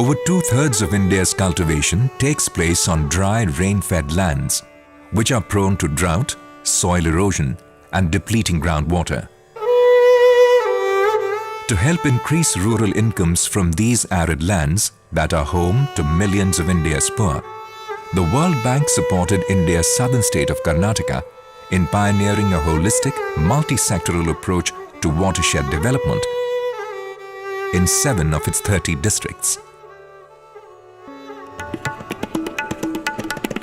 Over two-thirds of India's cultivation takes place on dry, rain-fed lands, which are prone to drought, soil erosion, and depleting groundwater. To help increase rural incomes from these arid lands that are home to millions of India's poor, the World Bank supported India's southern state of Karnataka in pioneering a holistic, multi-sectoral approach to watershed development in 7 of its 30 districts.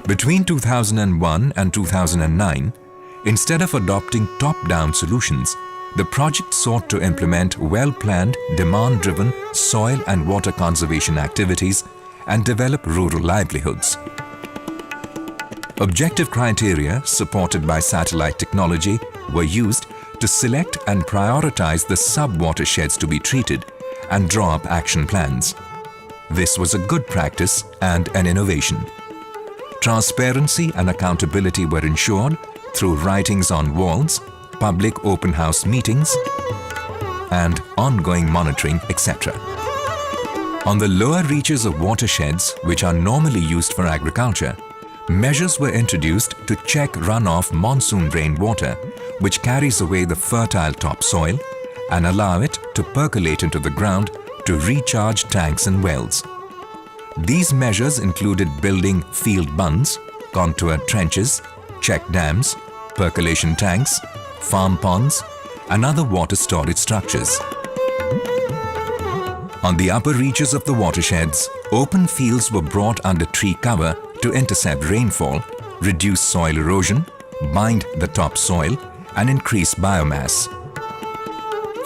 Between 2001 and 2009, instead of adopting top-down solutions, the project sought to implement well-planned, demand-driven soil and water conservation activities and develop rural livelihoods. Objective criteria supported by satellite technology were used to select and prioritize the sub-watersheds to be treated and draw up action plans. This was a good practice and an innovation. Transparency and accountability were ensured through writings on walls, public open house meetings, and ongoing monitoring, etc. On the lower reaches of watersheds, which are normally used for agriculture, measures were introduced to check runoff monsoon rainwater, which carries away the fertile topsoil, and allow it to percolate into the ground to recharge tanks and wells. These measures included building field bunds, contoured trenches, check dams, percolation tanks, farm ponds, and other water storage structures. On the upper reaches of the watersheds, open fields were brought under tree cover to intercept rainfall, reduce soil erosion, bind the topsoil, and increase biomass.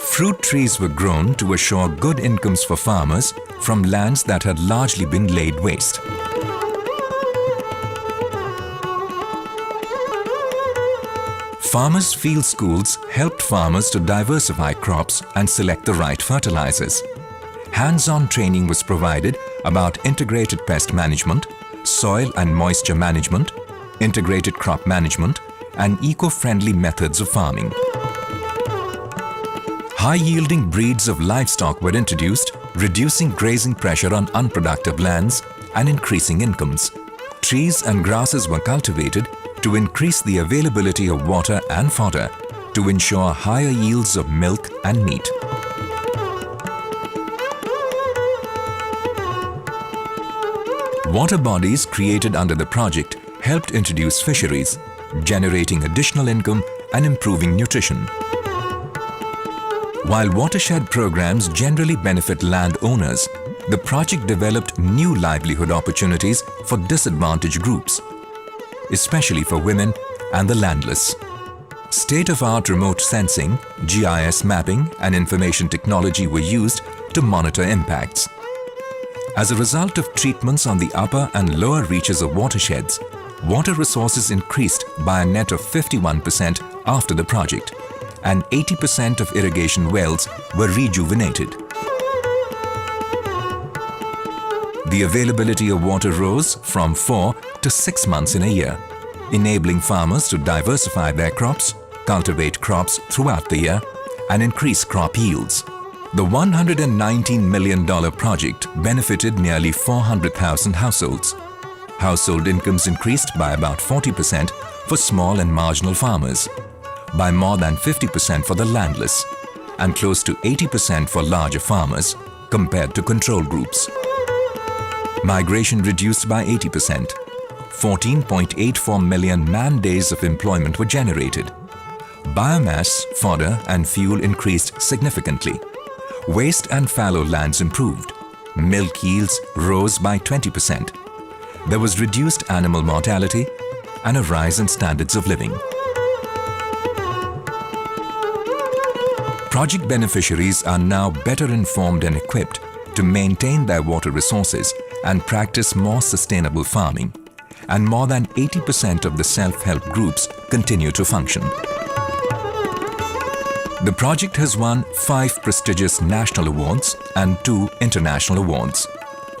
Fruit trees were grown to assure good incomes for farmers from lands that had largely been laid waste. Farmers' field schools helped farmers to diversify crops and select the right fertilizers. Hands-on training was provided about integrated pest management, soil and moisture management, integrated crop management, and eco-friendly methods of farming. High-yielding breeds of livestock were introduced, reducing grazing pressure on unproductive lands and increasing incomes. Trees and grasses were cultivated to increase the availability of water and fodder to ensure higher yields of milk and meat. Water bodies created under the project helped introduce fisheries, generating additional income and improving nutrition. While watershed programs generally benefit landowners, the project developed new livelihood opportunities for disadvantaged groups, especially for women and the landless. State-of-the-art remote sensing, GIS mapping, and information technology were used to monitor impacts. As a result of treatments on the upper and lower reaches of watersheds, water resources increased by a net of 51% after the project, and 80% of irrigation wells were rejuvenated. The availability of water rose from 4 to 6 months in a year, enabling farmers to diversify their crops, cultivate crops throughout the year, and increase crop yields. The $119 million project benefited nearly 400,000 households. Household incomes increased by about 40% for small and marginal farmers, by more than 50% for the landless, and close to 80% for larger farmers compared to control groups. Migration reduced by 80%. 14.84 million man-days of employment were generated. Biomass, fodder, and fuel increased significantly. Waste and fallow lands improved. Milk yields rose by 20%. There was reduced animal mortality and a rise in standards of living. Project beneficiaries are now better informed and equipped to maintain their water resources and practice more sustainable farming, and more than 80% of the self-help groups continue to function. The project has won 5 prestigious national awards and 2 international awards.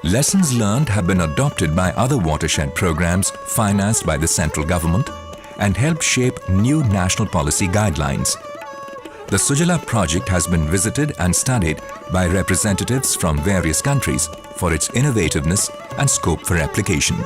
Lessons learned have been adopted by other watershed programs financed by the central government and helped shape new national policy guidelines. The Sujala project has been visited and studied by representatives from various countries for its innovativeness and scope for application.